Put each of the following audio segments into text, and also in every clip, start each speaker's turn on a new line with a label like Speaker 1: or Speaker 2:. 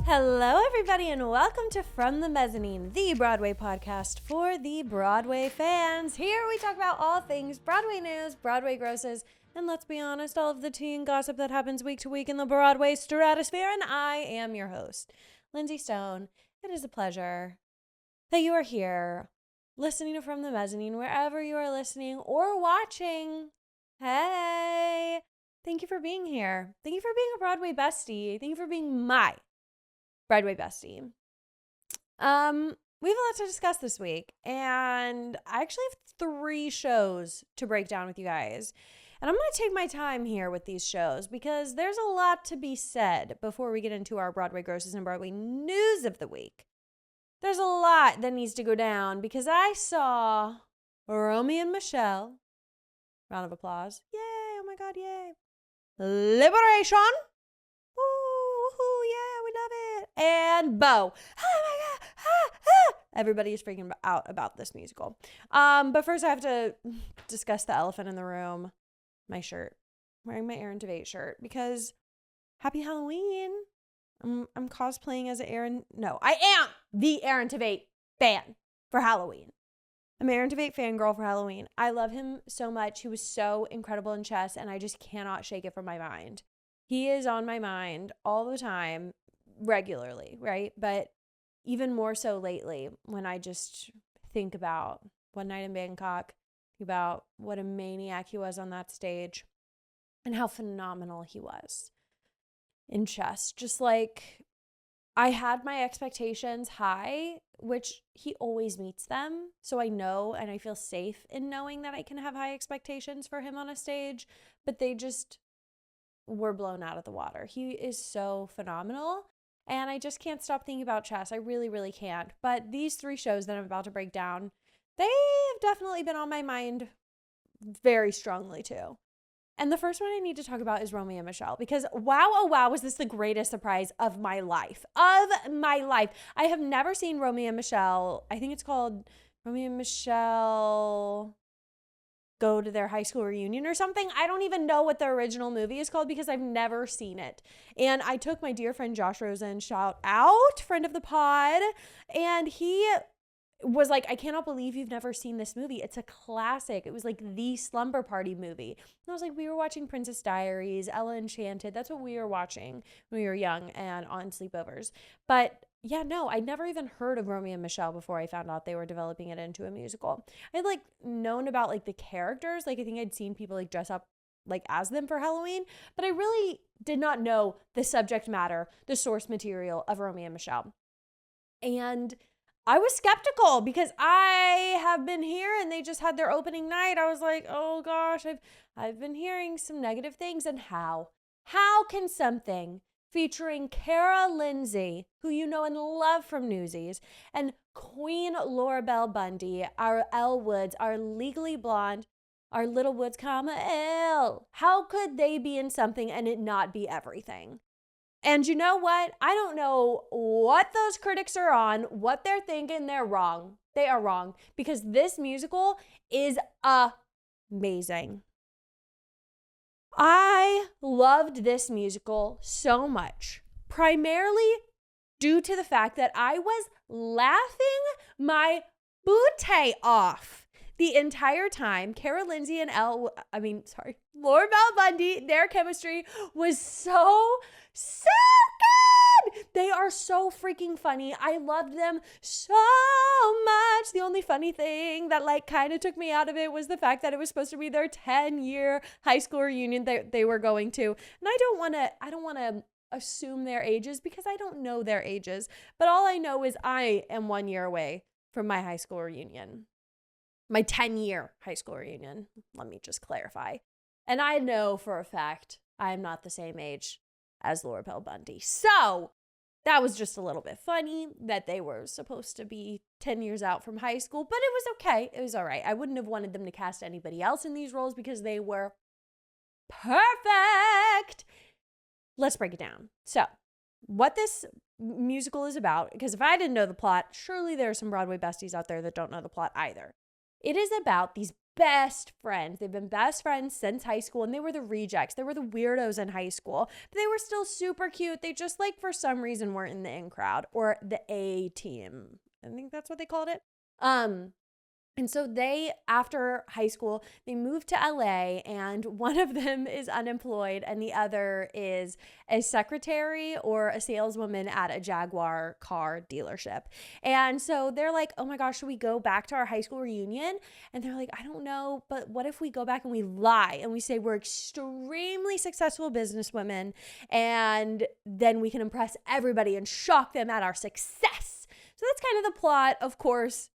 Speaker 1: Hello, everybody, and welcome to From the Mezzanine, the Broadway podcast for the Broadway fans. Here we talk about all things Broadway news, Broadway grosses, and let's be honest, all of the tea and gossip that happens week to week in the Broadway stratosphere. And I am your host, Lindsay Stone. It is a pleasure that you are here listening to From the Mezzanine, wherever you are listening or watching. Hey, thank you for being here. Thank you for being a Broadway bestie. Thank you for being my Broadway bestie. We have a lot to discuss this week, and I actually have 3 shows to break down with you guys. And I'm going to take my time here with these shows because there's a lot to be said before we get into our Broadway grosses and Broadway news of the week. There's a lot that needs to go down because I saw Romy and Michele. Round of applause. Yay, oh my God, yay. Liberation. Woo, yeah, we love it. And Beau. Oh my God. Everybody is freaking out about this musical. But first I have to discuss the elephant in the room. My shirt. I'm wearing my Aaron Tveit shirt because happy Halloween. I'm cosplaying as I am the Aaron Tveit fan for Halloween. I'm an Aaron Tveit fangirl for Halloween. I love him so much. He was so incredible in chess, and I just cannot shake it from my mind. He is on my mind all the time, regularly, right? But even more so lately when I just think about One Night in Bangkok, about what a maniac he was on that stage and how phenomenal he was in chess. Just like I had my expectations high, which he always meets them. So I know and I feel safe in knowing that I can have high expectations for him on a stage, but they just were blown out of the water. He is so phenomenal. And I just can't stop thinking about chess. I really, really can't. But these 3 shows that I'm about to break down, they have definitely been on my mind very strongly too. And the first one I need to talk about is Romy and Michele because wow, oh wow, was this the greatest surprise of my life. I have never seen Romy and Michele. I think it's called Romy and Michele Go to Their High School Reunion or something. I don't even know what the original movie is called because I've never seen it. And I took my dear friend Josh Rosen, shout out, friend of the pod, and he was like, I cannot believe you've never seen this movie. It's a classic. It was like the slumber party movie. And I was like, we were watching Princess Diaries, Ella Enchanted. That's what we were watching when we were young and on sleepovers. But yeah, no, I'd never even heard of Romy and Michele before I found out they were developing it into a musical. I'd like known about like the characters. Like I think I'd seen people like dress up like as them for Halloween, but I really did not know the subject matter, the source material of Romy and Michele. And I was skeptical because I have been here and they just had their opening night. I was like, oh gosh, I've been hearing some negative things. And how can something featuring Cara Lindsay, who you know and love from Newsies, and Queen Laura Bell Bundy, our Elle Woods, our Legally Blonde, our Little Woods, Elle, how could they be in something and it not be everything? And you know what? I don't know what those critics are on, what they're thinking. They're wrong. They are wrong because this musical is amazing. I loved this musical so much, primarily due to the fact that I was laughing my booty off the entire time. Cara Lindsay and Laura Bell Bundy, their chemistry was so good. They are so freaking funny. I loved them so much. The only funny thing that like kind of took me out of it was the fact that it was supposed to be their 10-year high school reunion that they were going to. And I don't want to assume their ages because I don't know their ages. But all I know is I am 1 year away from my high school reunion. My 10-year high school reunion. Let me just clarify. And I know for a fact I am not the same age as Laura Bell Bundy. So that was just a little bit funny that they were supposed to be 10 years out from high school, but it was okay. It was all right. I wouldn't have wanted them to cast anybody else in these roles because they were perfect. Let's break it down. So what this musical is about, because if I didn't know the plot, surely there are some Broadway besties out there that don't know the plot either. It is about these best friends. They've been best friends since high school, and they were the rejects. They were the weirdos in high school, but they were still super cute. They just, like, for some reason weren't in the in crowd or the A team. I think that's what they called it. And so they, after high school, they moved to LA, and one of them is unemployed and the other is a secretary or a saleswoman at a Jaguar car dealership. And so they're like, oh my gosh, should we go back to our high school reunion? And they're like, I don't know, but what if we go back and we lie and we say we're extremely successful businesswomen, and then we can impress everybody and shock them at our success. So that's kind of the plot. Of course,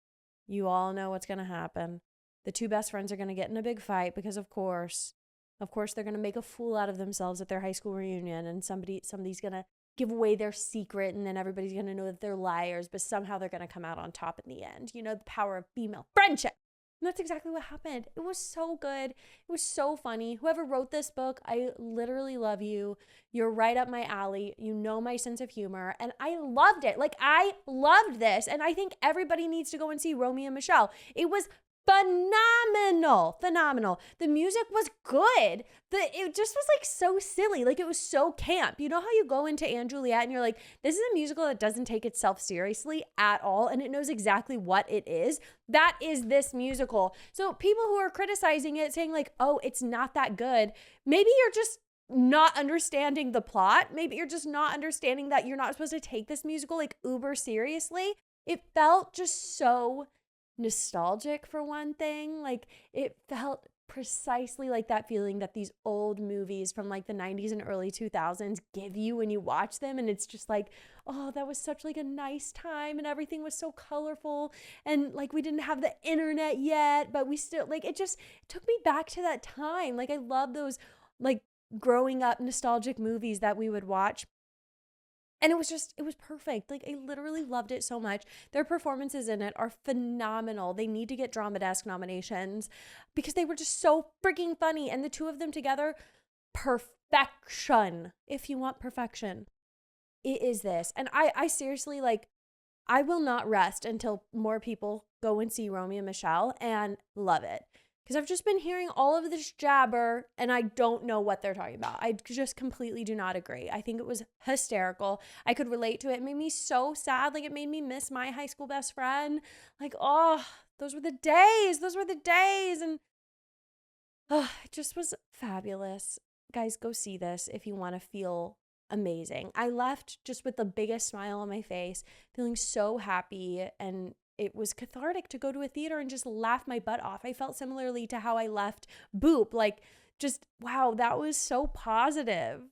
Speaker 1: you all know what's going to happen. The two best friends are going to get in a big fight because of course they're going to make a fool out of themselves at their high school reunion, and somebody's going to give away their secret, and then everybody's going to know that they're liars, but somehow they're going to come out on top in the end. You know, the power of female friendship. And that's exactly what happened. It was so good. It was so funny. Whoever wrote this book, I literally love you. You're right up my alley. You know my sense of humor. And I loved it. Like, I loved this. And I think everybody needs to go and see Romy and Michele. It was phenomenal. The music was good. It just was, like, so silly. Like, it was so camp. You know how you go into Anne Juliet and you're like, this is a musical that doesn't take itself seriously at all, and it knows exactly what it is. That is this musical. So people who are criticizing it, saying like, oh, it's not that good, maybe you're just not understanding the plot. Maybe you're just not understanding that you're not supposed to take this musical like uber seriously. It felt just so nostalgic, for one thing. Like, it felt precisely like that feeling that these old movies from like the 90s and early 2000s give you when you watch them, and it's just like, oh, that was such like a nice time, and everything was so colorful, and like we didn't have the internet yet, but we still, like, it took me back to that time. Like, I love those like growing up nostalgic movies that we would watch. And it was perfect. Like, I literally loved it so much. Their performances in it are phenomenal. They need to get Drama Desk nominations because they were just so freaking funny. And the two of them together, perfection. If you want perfection, it is this. And I seriously, like, I will not rest until more people go and see Romy and Michele and love it. Because I've just been hearing all of this jabber and I don't know what they're talking about. I just completely do not agree. I think it was hysterical. I could relate to it. It made me so sad. Like, it made me miss my high school best friend. Like, oh, those were the days. And it just was fabulous. Guys, go see this if you want to feel amazing. I left just with the biggest smile on my face, feeling so happy, and it was cathartic to go to a theater and just laugh my butt off. I felt similarly to how I left Boop. Like, just, wow, that was so positive.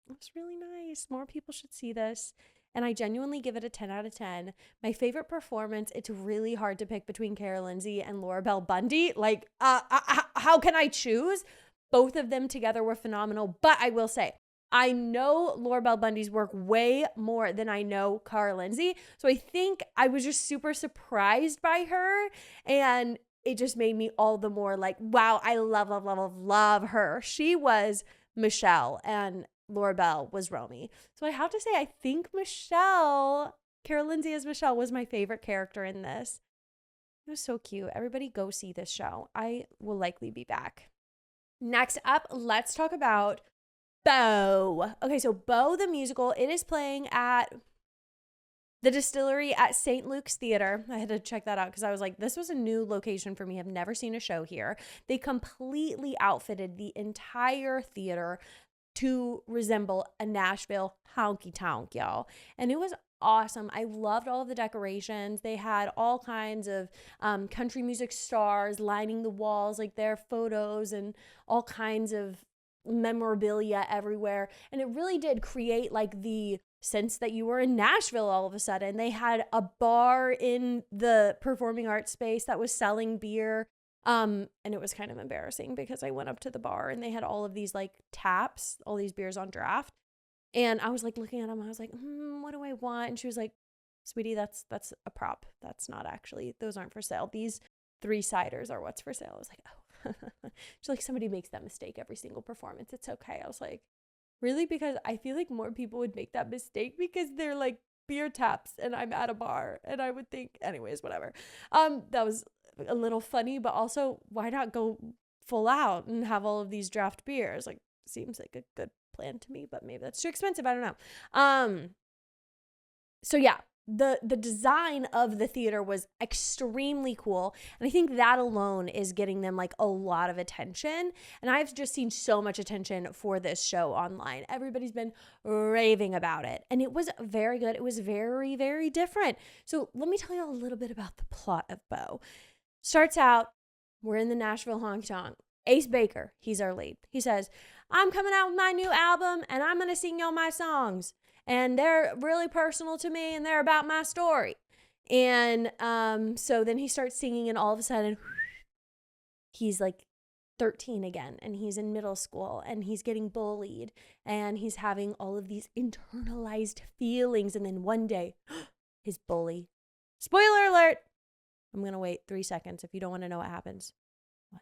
Speaker 1: It was really nice. More people should see this. And I genuinely give it a 10 out of 10. My favorite performance, it's really hard to pick between Cara Lindsay and Laura Bell Bundy. Like, how can I choose? Both of them together were phenomenal. But I will say, I know Laura Bell Bundy's work way more than I know Cara Lindsay. So I think I was just super surprised by her. And it just made me all the more like, wow, I love her. She was Michele and Laura Bell was Romy. So I have to say, I think Cara Lindsay as Michele was my favorite character in this. It was so cute. Everybody go see this show. I will likely be back. Next up, let's talk about Beau. Okay, so Beau the musical, it is playing at the Distillery at St. Luke's Theater. I had to check that out because I was like, this was a new location for me. I've never seen a show here. They completely outfitted the entire theater to resemble a Nashville honky-tonk, y'all. And it was awesome. I loved all of the decorations. They had all kinds of country music stars lining the walls, like their photos, and all kinds of memorabilia everywhere. And it really did create like the sense that you were in Nashville all of a sudden. They had a bar in the performing arts space that was selling beer. And it was kind of embarrassing because I went up to the bar and they had all of these like taps, all these beers on draft. And I was like looking at them. I was like, what do I want? And she was like, sweetie, that's a prop. That's not actually, those aren't for sale. These 3 ciders are what's for sale. I was like, oh. She's like, somebody makes that mistake every single performance. It's okay. I was like, really? Because I feel like more people would make that mistake because they're like beer taps and I'm at a bar, and I would think, anyways, whatever. That was a little funny, but also why not go full out and have all of these draft beers? Like, seems like a good plan to me, but maybe that's too expensive. I don't know. So yeah, the design of the theater was extremely cool, and I think that alone is getting them like a lot of attention. And I've just seen so much attention for this show online. Everybody's been raving about it, and it was very good. It was very, very different. So let me tell you a little bit about the plot of Beau. Starts out, we're in the Nashville honky tonk. Ace Baker, he's our lead. He says, I'm coming out with my new album, and I'm going to sing y'all my songs. And they're really personal to me, and they're about my story. And so then he starts singing, and all of a sudden, he's like 13 again, and he's in middle school, and he's getting bullied, and he's having all of these internalized feelings. And then one day, his bully, spoiler alert, I'm going to wait 3 seconds if you don't want to know what happens. 1,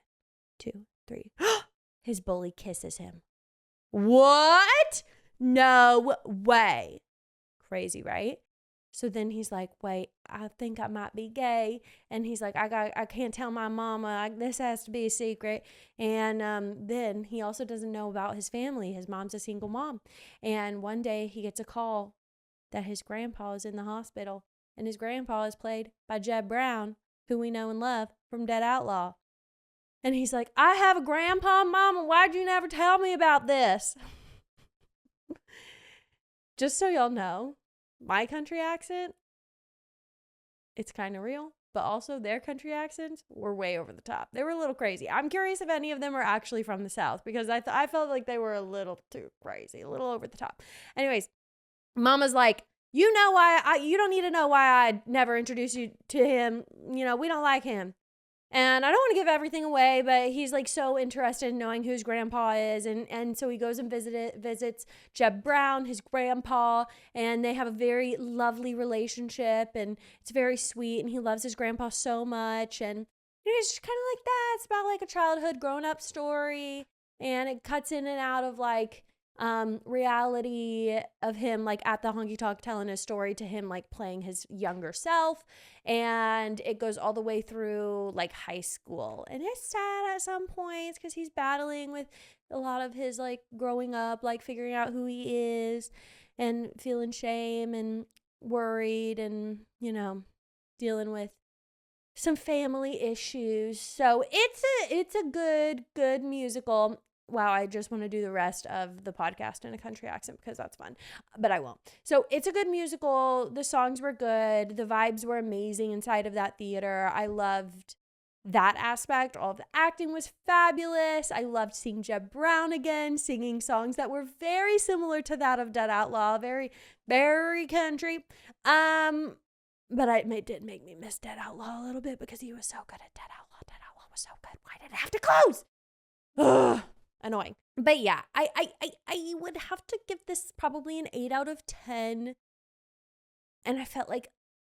Speaker 1: 2, 3. His bully kisses him. What? No way. Crazy, right? So then he's like, wait, I think I might be gay. And he's like, I can't tell my mama. This has to be a secret. And then he also doesn't know about his family. His mom's a single mom. And one day he gets a call that his grandpa is in the hospital. And his grandpa is played by Jeb Brown, who we know and love from Dead Outlaw. And he's like, I have a grandpa, Mama. Why'd you never tell me about this? Just so y'all know, my country accent, it's kind of real. But also their country accents were way over the top. They were a little crazy. I'm curious if any of them are actually from the South, because I felt like they were a little too crazy, a little over the top. Anyways, Mama's like, you know why you don't need to know why I never introduced you to him. You know, we don't like him. And I don't want to give everything away, but he's like so interested in knowing who his grandpa is. And so he goes and visits Jeb Brown, his grandpa, and they have a very lovely relationship, and it's very sweet, and he loves his grandpa so much. And it's just kind of like that. It's about like a childhood grown up story, and it cuts in and out of like reality of him like at the honky tonk telling his story to him like playing his younger self, and it goes all the way through like high school. And it's sad at some points because he's battling with a lot of his like growing up, like figuring out who he is and feeling shame and worried, and you know, dealing with some family issues. So it's a good musical. Wow, I just want to do the rest of the podcast in a country accent because that's fun, but I won't. So it's a good musical. The songs were good. The vibes were amazing inside of that theater. I loved that aspect. All of the acting was fabulous. I loved seeing Jeb Brown again, singing songs that were very similar to that of Dead Outlaw, very, very country. But it did make me miss Dead Outlaw a little bit because he was so good at Dead Outlaw. Dead Outlaw was so good. Why did it have to close? Ugh. Annoying. But yeah, I would have to give this probably an 8 out of 10. And I felt like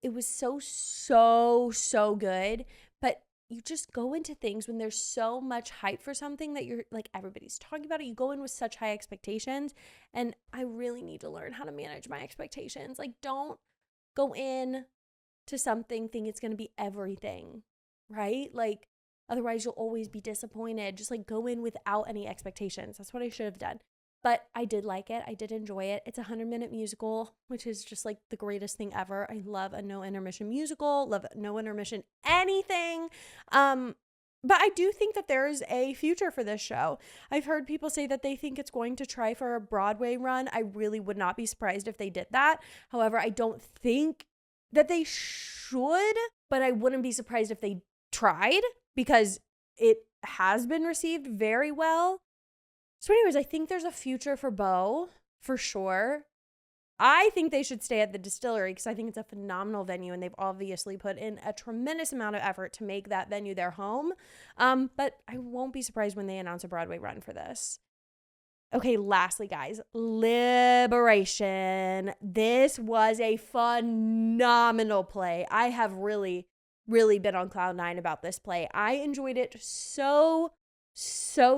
Speaker 1: it was so good. But you just go into things when there's so much hype for something that you're like, everybody's talking about it. You go in with such high expectations. And I really need to learn how to manage my expectations. Like, don't go in to something thinking it's going to be everything, right? Like, otherwise, you'll always be disappointed. Just like go in without any expectations. That's what I should have done. But I did like it. I did enjoy it. It's a 100-minute musical, which is just like the greatest thing ever. I love a no intermission musical, love no intermission anything. But I do think that there is a future for this show. I've heard people say that they think it's going to try for a Broadway run. I really would not be surprised if they did that. However, I don't think that they should, but I wouldn't be surprised if they tried, because it has been received very well. So anyways, I think there's a future for Beau, for sure. I think they should stay at the Distillery because I think it's a phenomenal venue, and they've obviously put in a tremendous amount of effort to make that venue their home. But I won't be surprised when they announce a Broadway run for this. Okay, lastly, guys, Liberation. This was a phenomenal play. I have really been on cloud 9 about this play. I enjoyed it so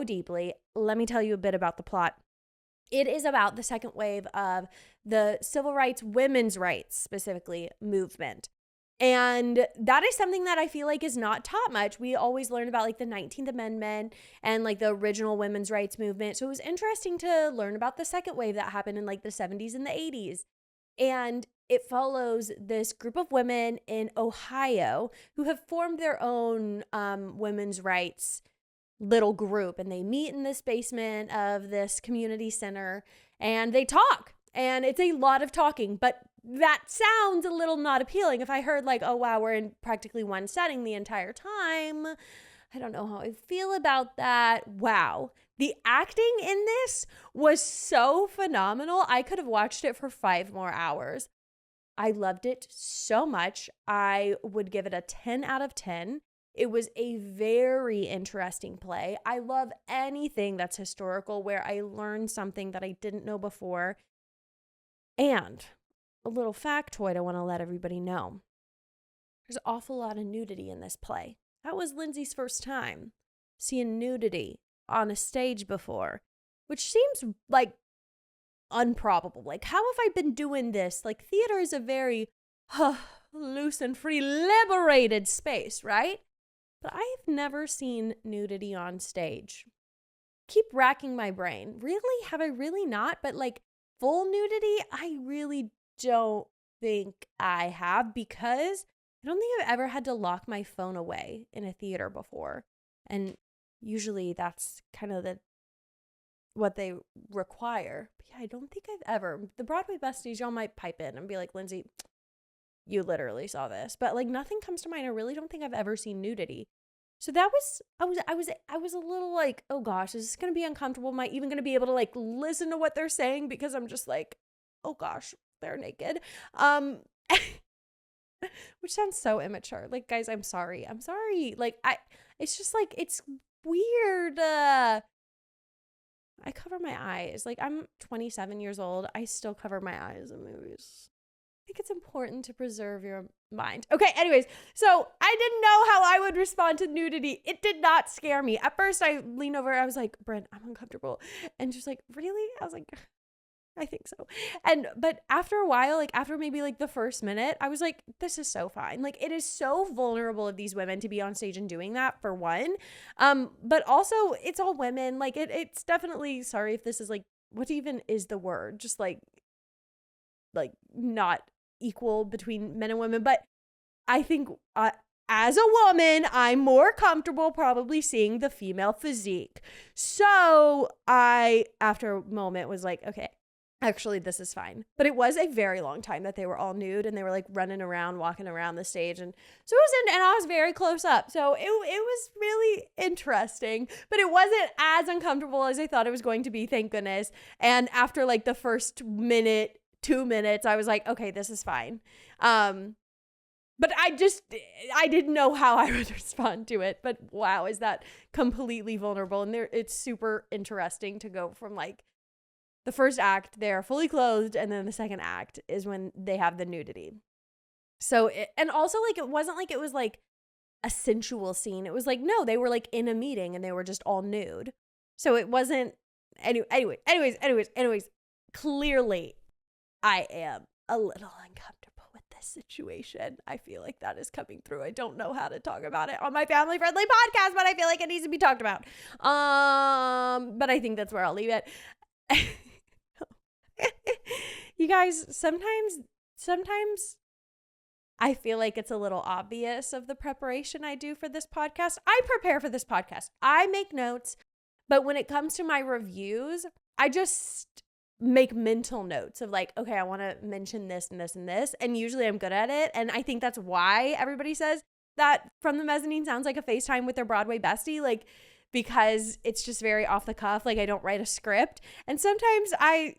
Speaker 1: deeply. Let me tell you a bit about the plot. It is about the second wave of the civil rights, women's rights specifically, movement. And that is something that I feel like is not taught much. We always learn about like the 19th Amendment and like the original women's rights movement. So it was interesting to learn about the second wave that happened in like the 70s and the 80s. And it follows this group of women in Ohio who have formed their own women's rights little group. And they meet in this basement of this community center and they talk. And it's a lot of talking, but that sounds a little not appealing. If I heard like, oh, wow, we're in practically one setting the entire time, I don't know how I feel about that. Wow. The acting in this was so phenomenal. I could have watched it for 5 more hours. I loved it so much. I would give it a 10 out of 10. It was a very interesting play. I love anything that's historical where I learned something that I didn't know before. And a little factoid I want to let everybody know. There's an awful lot of nudity in this play. That was Lindsay's first time seeing nudity on a stage before, which seems like improbable. Like, how have I been doing this? Like, theater is a very loose and free, liberated space, right? But I have never seen nudity on stage. Keep racking my brain. Really? Have I really not? But like, full nudity, I really don't think I have, because I don't think I've ever had to lock my phone away in a theater before. And usually that's kind of what they require. But yeah, I don't think I've ever. The Broadway Besties, y'all might pipe in and be like, Lindsay, you literally saw this. But like, nothing comes to mind. I really don't think I've ever seen nudity. So that was, I was a little like, oh gosh, is this going to be uncomfortable? Am I even going to be able to like listen to what they're saying? Because I'm just like, oh gosh, they're naked. Which sounds so immature. Like, guys, I'm sorry. Like, it's just like, it's weird. I cover my eyes. Like, I'm 27 years old. I still cover my eyes in movies. I think it's important to preserve your mind. Okay, anyways, so I didn't know how I would respond to nudity. It did not scare me. At first, I leaned over. I was like, Brent, I'm uncomfortable. And just like, really? I was like, I think so. But after a while, like after maybe like the first minute, I was like, this is so fine. Like, it is so vulnerable of these women to be on stage and doing that, for one. But also it's all women. Like it's definitely, sorry if this is like, what even is the word? Just like not equal between men and women. But I think as a woman, I'm more comfortable probably seeing the female physique. So I, after a moment, was like, okay, actually, this is fine. But it was a very long time that they were all nude and they were like running around, walking around the stage. And so it was and I was very close up. So it was really interesting, but it wasn't as uncomfortable as I thought it was going to be, thank goodness. And after like the first minute, 2 minutes, I was like, okay, this is fine. But I didn't know how I would respond to it. But wow, is that completely vulnerable. And it's super interesting to go from like the first act, they're fully clothed, and then the second act is when they have the nudity. So, and also like, it wasn't like it was like a sensual scene. It was like, no, they were like in a meeting and they were just all nude. So it wasn't, anyways, clearly I am a little uncomfortable with this situation. I feel like that is coming through. I don't know how to talk about it on my family-friendly podcast, but I feel like it needs to be talked about. But I think that's where I'll leave it. You guys, sometimes I feel like it's a little obvious of the preparation I do for this podcast. I prepare for this podcast. I make notes, but when it comes to my reviews, I just make mental notes of like, okay, I want to mention this and this and this. And usually I'm good at it. And I think that's why everybody says that From the Mezzanine sounds like a FaceTime with their Broadway bestie. Like, because it's just very off the cuff. Like, I don't write a script. And sometimes I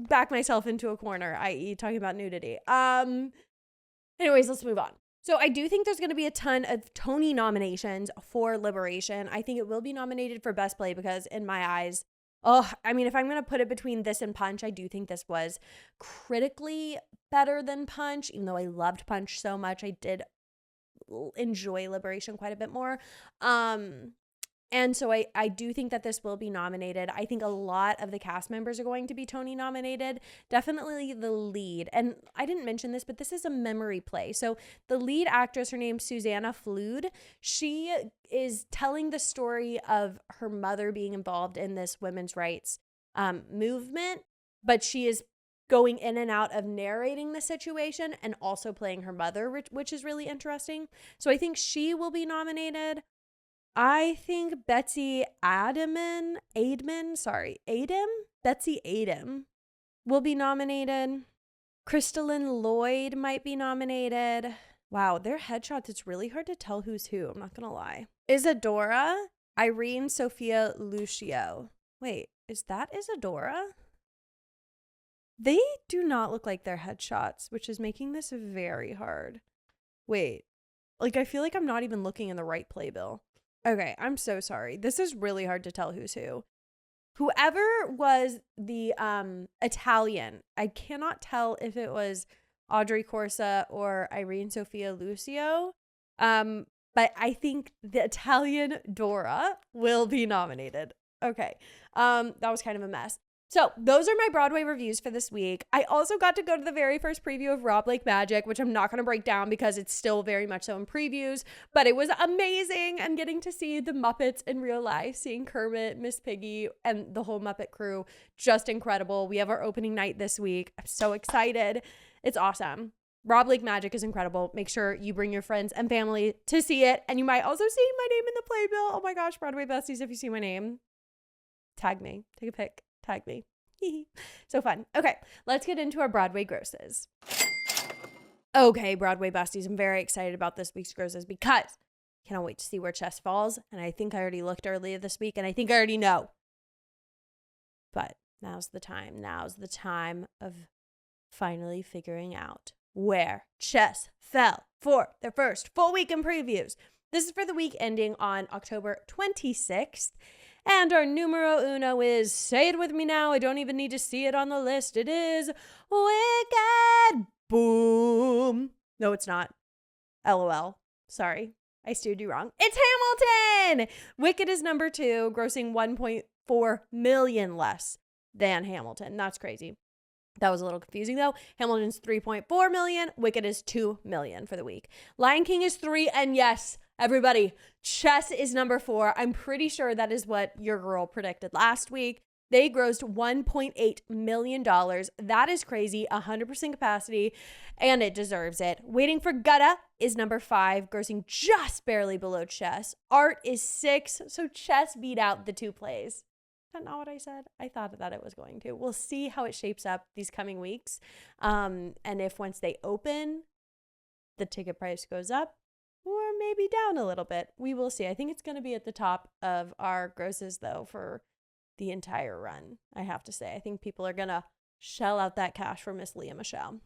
Speaker 1: back myself into a corner, i.e. talking about nudity. Anyways, let's move on. So I do think there's going to be a ton of Tony nominations for Liberation. I think it will be nominated for Best Play because in my eyes, if I'm going to put it between this and Punch, I do think this was critically better than Punch. Even though I loved Punch so much, I did enjoy Liberation quite a bit more. And so I do think that this will be nominated. I think a lot of the cast members are going to be Tony nominated. Definitely the lead. And I didn't mention this, but this is a memory play. So the lead actress, her name's Susanna Flood. She is telling the story of her mother being involved in this women's rights movement, but she is going in and out of narrating the situation and also playing her mother, which is really interesting. So I think she will be nominated. I think Betsy Adem will be nominated. Crystalline Lloyd might be nominated. Wow, their headshots, it's really hard to tell who's who. I'm not going to lie. Isadora, Irene Sophia Lucio. Wait, is that Isadora? They do not look like their headshots, which is making this very hard. Wait, like I feel like I'm not even looking in the right playbill. Okay, I'm so sorry. This is really hard to tell who's who. Whoever was the Italian, I cannot tell if it was Audrey Corsa or Irene Sophia Lucio, but I think the Italian Dora will be nominated. Okay, that was kind of a mess. So those are my Broadway reviews for this week. I also got to go to the very first preview of Rob Lake Magic, which I'm not going to break down because it's still very much so in previews, but it was amazing. And getting to see the Muppets in real life, seeing Kermit, Miss Piggy, and the whole Muppet crew, just incredible. We have our opening night this week. I'm so excited. It's awesome. Rob Lake Magic is incredible. Make sure you bring your friends and family to see it. And you might also see my name in the playbill. Oh my gosh, Broadway Besties, if you see my name, tag me, take a pic. Tag me. So fun. Okay, let's get into our Broadway grosses. Okay, Broadway Besties, I'm very excited about this week's grosses because I cannot wait to see where Chess falls. And I think I already looked earlier this week and I think I already know. But now's the time. Now's the time of finally figuring out where Chess fell for their first full week in previews. This is for the week ending on October 26th. And our numero uno is, say it with me now, I don't even need to see it on the list. It is Wicked. Boom. No, it's not. LOL. Sorry, I steered you wrong. It's Hamilton. Wicked is number 2, grossing 1.4 million less than Hamilton. That's crazy. That was a little confusing though. Hamilton's 3.4 million. Wicked is 2 million for the week. Lion King is 3. And yes, everybody, Chess is number 4. I'm pretty sure that is what your girl predicted last week. They grossed $1.8 million. That is crazy. 100% capacity, and it deserves it. Waiting for Godot is number 5, grossing just barely below Chess. Art is 6, so Chess beat out the 2 plays. Is that not what I said? I thought that it was going to. We'll see how it shapes up these coming weeks. And if once they open, the ticket price goes up, or maybe down a little bit. We will see. I think it's going to be at the top of our grosses, though, for the entire run, I have to say. I think people are going to shell out that cash for Miss Leah Michele.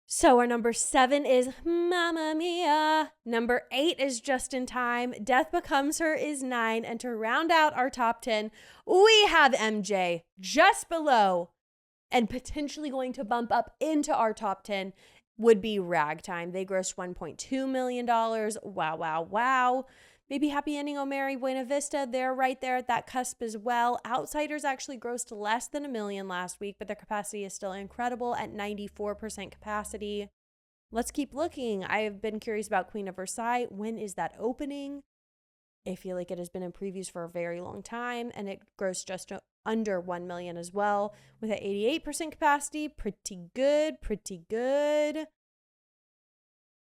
Speaker 1: So our number 7 is Mamma Mia. Number 8 is Just in Time. Death Becomes Her is 9. And to round out our top 10, we have MJ just below and potentially going to bump up into our top 10 would be Ragtime. They grossed $1.2 million. Wow, wow, wow. Maybe Happy Ending, Oh Mary, Buena Vista, they're right there at that cusp as well. Outsiders actually grossed less than $1 million last week, but their capacity is still incredible at 94% capacity. Let's keep looking. I have been curious about Queen of Versailles. When is that opening? I feel like it has been in previews for a very long time, and it grossed just under $1 million as well, with an 88% capacity. Pretty good, pretty good.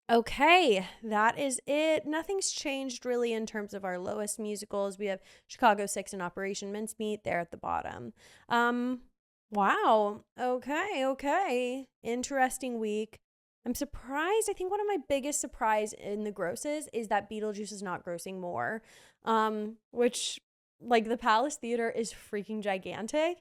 Speaker 1: Okay, that is it. Nothing's changed really in terms of our lowest musicals. We have Chicago 6 and Operation Mincemeat there at the bottom. Wow. Okay. Interesting week. I'm surprised. I think one of my biggest surprise in the grosses is that Beetlejuice is not grossing more, which, like, the Palace Theater is freaking gigantic.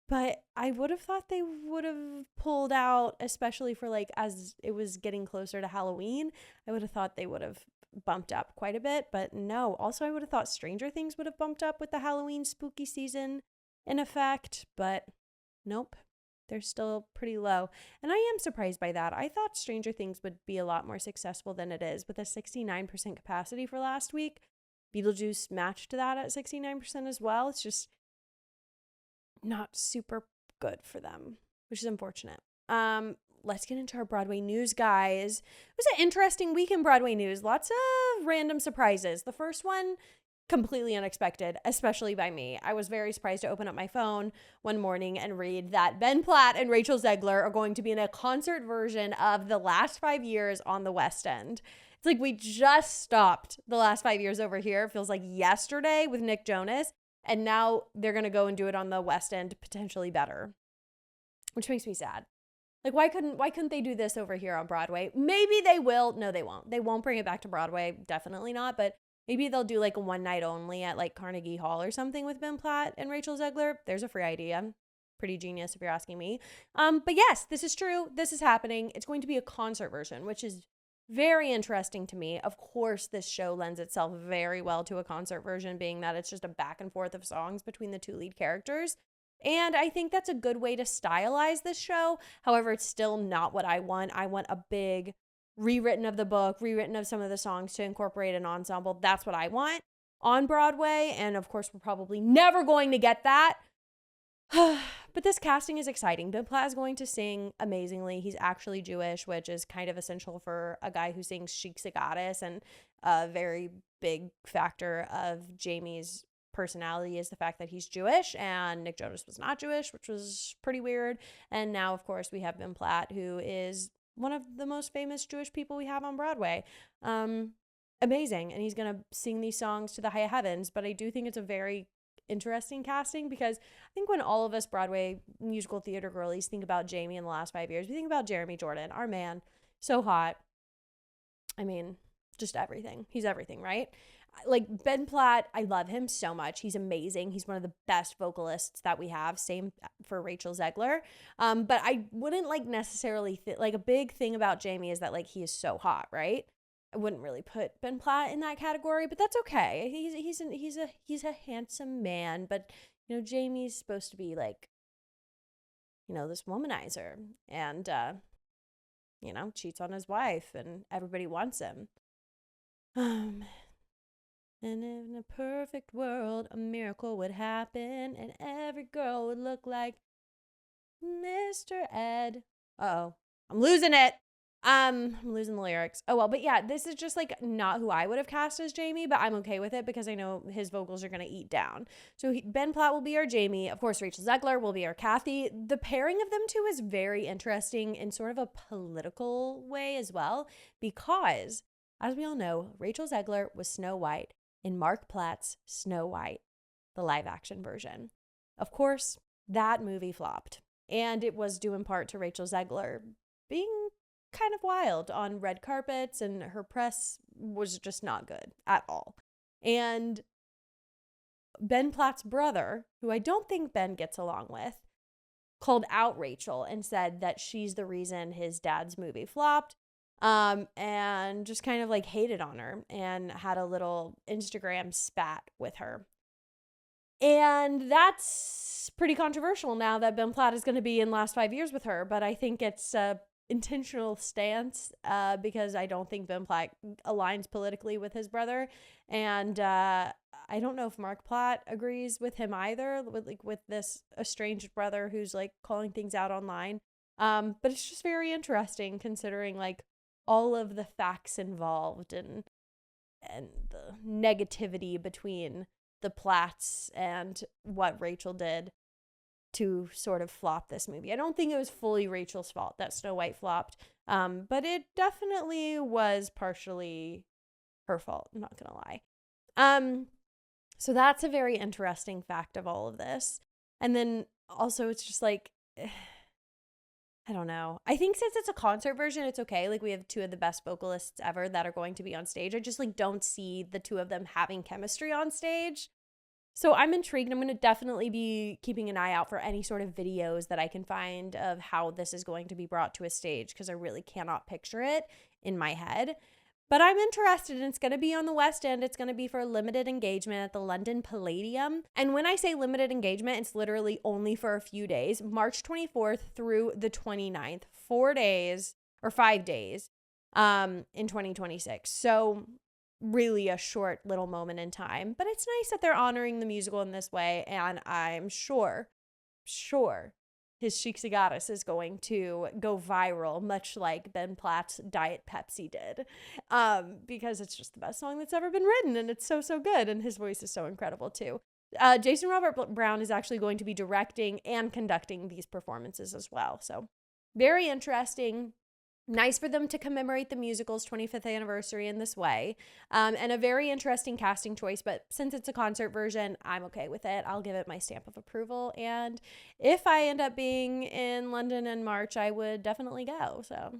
Speaker 1: But I would have thought they would have pulled out, especially for, like, as it was getting closer to Halloween. I would have thought they would have bumped up quite a bit. But no. Also, I would have thought Stranger Things would have bumped up with the Halloween spooky season in effect. But nope. They're still pretty low. And I am surprised by that. I thought Stranger Things would be a lot more successful than it is. With a 69% capacity for last week, Beetlejuice matched that at 69% as well. It's just not super good for them, which is unfortunate. Let's get into our Broadway news, guys. It was an interesting week in Broadway news. Lots of random surprises. The first one, completely unexpected, especially by me. I was very surprised to open up my phone one morning and read that Ben Platt and Rachel Zegler are going to be in a concert version of The Last 5 Years on the West End. It's like we just stopped The Last 5 Years over here. It feels like yesterday with Nick Jonas. And now they're going to go and do it on the West End, potentially better, which makes me sad. Like, why couldn't they do this over here on Broadway? Maybe they will. No, they won't. They won't bring it back to Broadway. Definitely not. But maybe they'll do like a one night only at like Carnegie Hall or something with Ben Platt and Rachel Zegler. There's a free idea. Pretty genius if you're asking me. But yes, this is true. This is happening. It's going to be a concert version, which is very interesting to me. Of course, this show lends itself very well to a concert version, being that it's just a back and forth of songs between the two lead characters. And I think that's a good way to stylize this show. However, it's still not what I want. I want a big rewritten of the book, rewritten of some of the songs to incorporate an ensemble. That's what I want on Broadway. And of course, we're probably never going to get that. But this casting is exciting. Ben Platt is going to sing amazingly. He's actually Jewish, which is kind of essential for a guy who sings Chic a Goddess, and a very big factor of Jamie's personality is the fact that he's Jewish, and Nick Jonas was not Jewish, which was pretty weird. And now, of course, we have Ben Platt, who is one of the most famous Jewish people we have on Broadway. Amazing. And he's going to sing these songs to the high heavens. But I do think it's a very interesting casting, because I think when all of us Broadway musical theater girlies think about Jamie in the last 5 years, we think about Jeremy Jordan, our man. So hot. I mean, just everything. He's everything, right? Like Ben Platt, I love him so much. He's amazing. He's one of the best vocalists that we have. Same for Rachel Zegler. But I wouldn't like necessarily like a big thing about Jamie is that like he is so hot, right? I wouldn't really put Ben Platt in that category, but that's okay. He's a handsome man, but you know, Jamie's supposed to be like, you know, this womanizer, and you know, cheats on his wife, and everybody wants him. And in a perfect world, a miracle would happen, and every girl would look like Mr. Ed. Uh-oh. I'm losing it. I'm losing the lyrics. Oh, well, but yeah, this is just like not who I would have cast as Jamie, but I'm okay with it because I know his vocals are going to eat down. So Ben Platt will be our Jamie. Of course, Rachel Zegler will be our Kathy. The pairing of them two is very interesting in sort of a political way as well, because as we all know, Rachel Zegler was Snow White in Mark Platt's Snow White, the live action version. Of course, that movie flopped, and it was due in part to Rachel Zegler being kind of wild on red carpets, and her press was just not good at all. And Ben Platt's brother, who I don't think Ben gets along with, called out Rachel and said that she's the reason his dad's movie flopped. And just kind of like hated on her and had a little Instagram spat with her. And that's pretty controversial now that Ben Platt is going to be in Last 5 Years with her. But I think it's a intentional stance because I don't think Ben Platt aligns politically with his brother. And I don't know if Mark Platt agrees with him either, with this estranged brother who's like calling things out online. But it's just very interesting considering like all of the facts involved and the negativity between the Platts and what Rachel did to sort of flop this movie. I don't think it was fully Rachel's fault that Snow White flopped, but it definitely was partially her fault, I'm not gonna lie. So that's a very interesting fact of all of this. And then also it's just like, I don't know. I think since it's a concert version, it's okay. Like we have two of the best vocalists ever that are going to be on stage. I just like don't see the two of them having chemistry on stage. So I'm intrigued. I'm going to definitely be keeping an eye out for any sort of videos that I can find of how this is going to be brought to a stage, because I really cannot picture it in my head. But I'm interested, and it's going to be on the West End. It's going to be for limited engagement at the London Palladium. And when I say limited engagement, it's literally only for a few days, March 24th through the 29th, 4 days or 5 days in 2026. So really a short little moment in time. But it's nice that they're honoring the musical in this way, and I'm sure his Chic Cigatas is going to go viral, much like Ben Platt's Diet Pepsi did, because it's just the best song that's ever been written, and it's so, so good, and his voice is so incredible, too. Jason Robert Brown is actually going to be directing and conducting these performances as well, so very interesting. Nice for them to commemorate the musical's 25th anniversary in this way, and a very interesting casting choice, but since it's a concert version, I'm okay with it. I'll give it my stamp of approval, and if I end up being in London in March, I would definitely go, so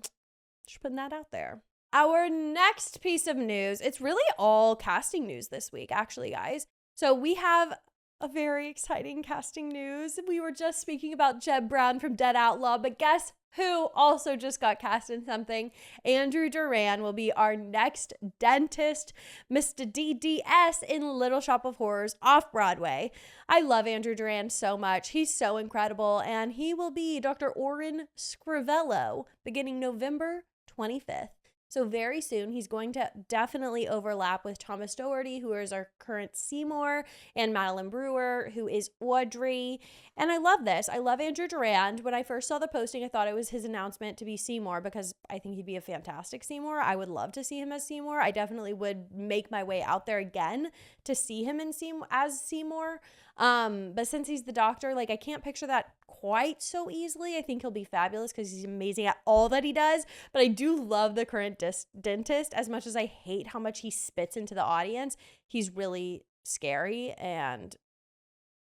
Speaker 1: just putting that out there. Our next piece of news, it's really all casting news this week, actually, guys. So we have a very exciting casting news. We were just speaking about Jeb Brown from Dead Outlaw, but guess who also just got cast in something? Andrew Durand will be our next dentist, Mr. DDS in Little Shop of Horrors off-Broadway. I love Andrew Durand so much. He's so incredible, and he will be Dr. Orrin Scrivello beginning November 25th. So very soon, he's going to definitely overlap with Thomas Doherty, who is our current Seymour, and Madeline Brewer, who is Audrey. And I love this. I love Andrew Durand. When I first saw the posting, I thought it was his announcement to be Seymour because I think he'd be a fantastic Seymour. I would love to see him as Seymour. I definitely would make my way out there again to see him in as Seymour. But since he's the doctor, like, I can't picture that quite so easily. I think he'll be fabulous because he's amazing at all that he does. But I do love the current dentist. As much as I hate how much he spits into the audience, he's really scary and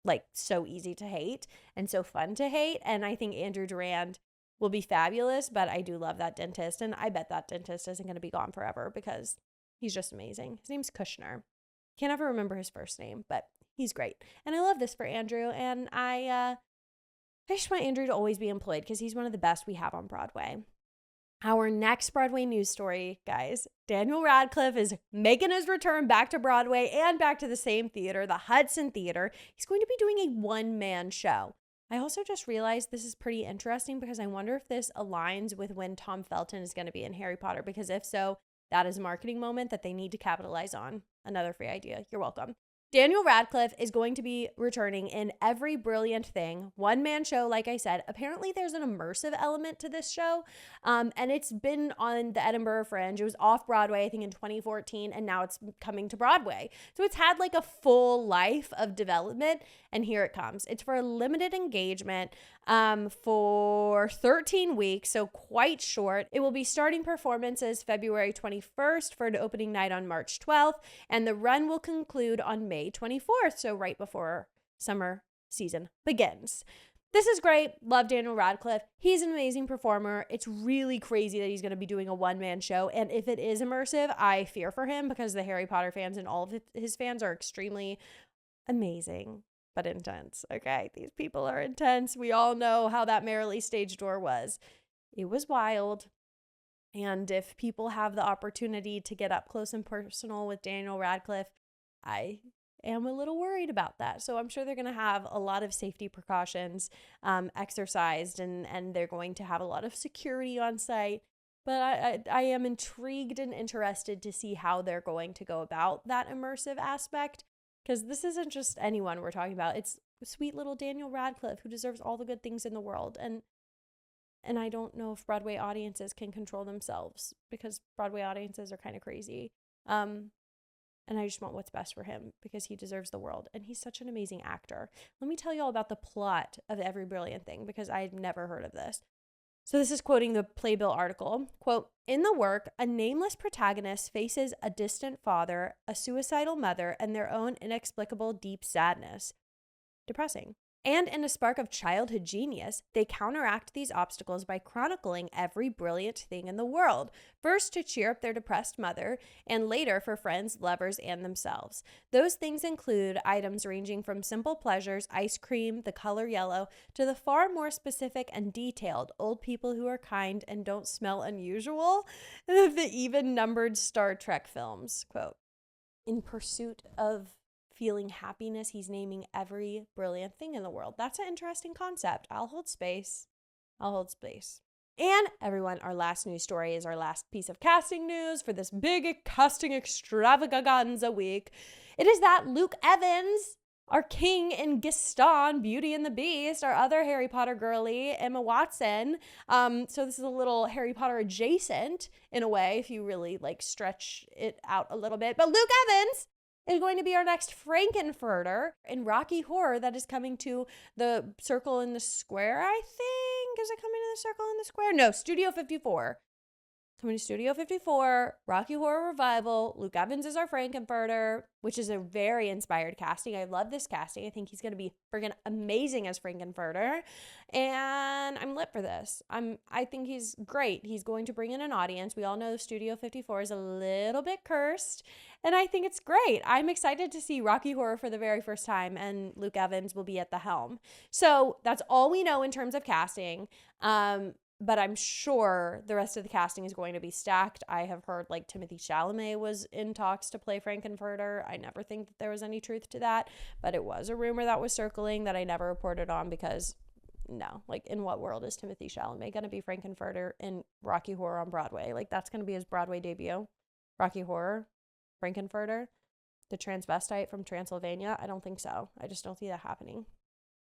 Speaker 1: like so easy to hate and so fun to hate. And I think Andrew Durand will be fabulous, but I do love that dentist. And I bet that dentist isn't going to be gone forever because he's just amazing. His name's Kushner. Can't ever remember his first name, but he's great. And I love this for Andrew. And I just want Andrew to always be employed because he's one of the best we have on Broadway. Our next Broadway news story, guys, Daniel Radcliffe is making his return back to Broadway and back to the same theater, the Hudson Theater. He's going to be doing a one-man show. I also just realized this is pretty interesting because I wonder if this aligns with when Tom Felton is going to be in Harry Potter, because if so, that is a marketing moment that they need to capitalize on. Another free idea. You're welcome. Daniel Radcliffe is going to be returning in Every Brilliant Thing, one-man show, like I said. Apparently, there's an immersive element to this show, and it's been on the Edinburgh Fringe. It was off-Broadway, I think, in 2014, and now it's coming to Broadway. So it's had like a full life of development, and here it comes. It's for a limited engagement for 13 weeks, so quite short. It will be starting performances February 21st for an opening night on March 12th, and the run will conclude on May 24th, so right before summer season begins. This is great. Love Daniel Radcliffe. He's an amazing performer. It's really crazy that he's going to be doing a one-man show, and if it is immersive, I fear for him because the Harry Potter fans and all of his fans are extremely amazing but intense. Okay, these people are intense. We all know how that Merrily Stage Door was. It was wild. And if people have the opportunity to get up close and personal with Daniel Radcliffe, I am a little worried about that. So I'm sure they're going to have a lot of safety precautions exercised, and they're going to have a lot of security on site. But I am intrigued and interested to see how they're going to go about that immersive aspect, because this isn't just anyone we're talking about. It's sweet little Daniel Radcliffe, who deserves all the good things in the world. And I don't know if Broadway audiences can control themselves, because Broadway audiences are kind of crazy. And I just want what's best for him because he deserves the world. And he's such an amazing actor. Let me tell you all about the plot of Every Brilliant Thing, because I'd never heard of this. So this is quoting the Playbill article. Quote, "In the work, a nameless protagonist faces a distant father, a suicidal mother, and their own inexplicable deep sadness." Depressing. And in a spark of childhood genius, they counteract these obstacles by chronicling every brilliant thing in the world, first to cheer up their depressed mother, and later for friends, lovers, and themselves. Those things include items ranging from simple pleasures, ice cream, the color yellow, to the far more specific and detailed old people who are kind and don't smell unusual, the even-numbered Star Trek films. Quote, "In pursuit of feeling happiness, he's naming every brilliant thing in the world." That's an interesting concept. I'll hold space. And everyone, our last news story is our last piece of casting news for this big casting extravaganza week. It is that Luke Evans, our king in Gaston, Beauty and the Beast, our other Harry Potter girly, Emma Watson. So this is a little Harry Potter adjacent in a way, if you really like stretch it out a little bit. But Luke Evans is going to be our next Frankenfurter in Rocky Horror that is coming to the Circle in the Square, I think. Is it coming to the Circle in the Square? No, Studio 54. Coming to Studio 54, Rocky Horror Revival. Luke Evans is our Frankenfurter, which is a very inspired casting. I love this casting. I think he's going to be friggin' amazing as Frankenfurter. And I'm lit for this. I think he's great. He's going to bring in an audience. We all know Studio 54 is a little bit cursed. And I think it's great. I'm excited to see Rocky Horror for the very first time, and Luke Evans will be at the helm. So that's all we know in terms of casting. But I'm sure the rest of the casting is going to be stacked. I have heard like Timothée Chalamet was in talks to play Frankenfurter. I never think that there was any truth to that, but it was a rumor that was circling that I never reported on because no, like in what world is Timothée Chalamet going to be Frankenfurter in Rocky Horror on Broadway? Like that's going to be his Broadway debut. Rocky Horror, Frankenfurter, the transvestite from Transylvania. I don't think so. I just don't see that happening.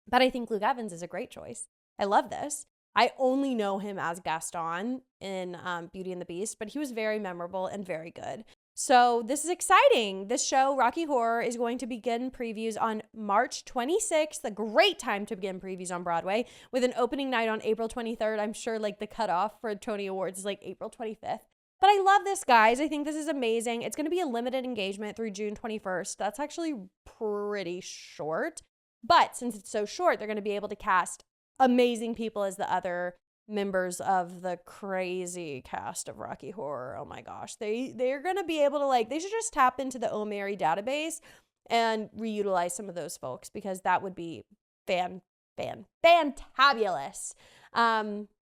Speaker 1: But I think Luke Evans is a great choice. I love this. I only know him as Gaston in Beauty and the Beast, but he was very memorable and very good. So this is exciting. This show, Rocky Horror, is going to begin previews on March 26th, a great time to begin previews on Broadway, with an opening night on April 23rd. I'm sure like the cutoff for Tony Awards is like April 25th. But I love this, guys. I think this is amazing. It's going to be a limited engagement through June 21st. That's actually pretty short. But since it's so short, they're going to be able to cast amazing people as the other members of the crazy cast of Rocky Horror. Oh my gosh. They're going to be able to like, they should just tap into the Oh Mary database and reutilize some of those folks because that would be fantabulous.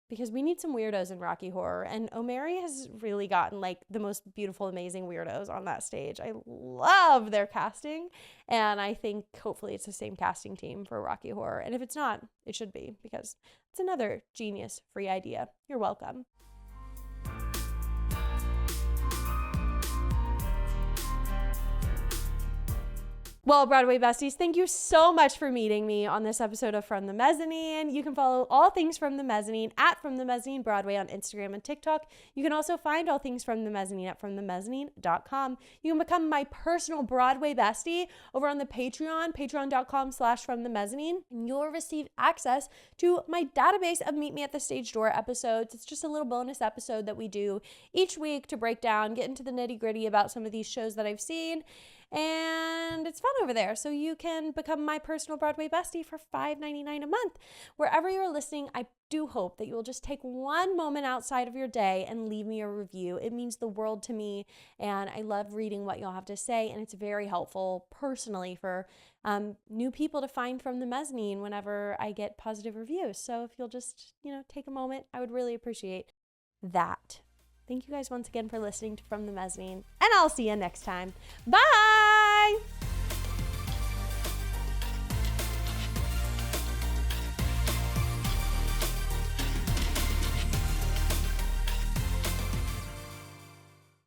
Speaker 1: Because we need some weirdos in Rocky Horror, and O'Mary has really gotten like the most beautiful, amazing weirdos on that stage. I love their casting, and I think hopefully it's the same casting team for Rocky Horror. And if it's not, it should be because it's another genius free idea. You're welcome. Well, Broadway Besties, thank you so much for meeting me on this episode of From the Mezzanine. You can follow all things From the Mezzanine at From the Mezzanine Broadway on Instagram and TikTok. You can also find all things From the Mezzanine at FromTheMezzanine.com. You can become my personal Broadway bestie over on the Patreon, patreon.com/FromTheMezzanine. And you'll receive access to my database of Meet Me at the Stage Door episodes. It's just a little bonus episode that we do each week to break down, get into the nitty-gritty about some of these shows that I've seen. And it's fun over there. So you can become my personal Broadway bestie for $5.99 a month. Wherever you're listening, I do hope that you will just take one moment outside of your day and leave me a review. It means the world to me, and I love reading what y'all have to say, and it's very helpful personally for new people to find From the Mezzanine whenever I get positive reviews. So if you'll just, take a moment, I would really appreciate that. Thank you guys once again for listening to From the Mezzanine, and I'll see you next time. Bye!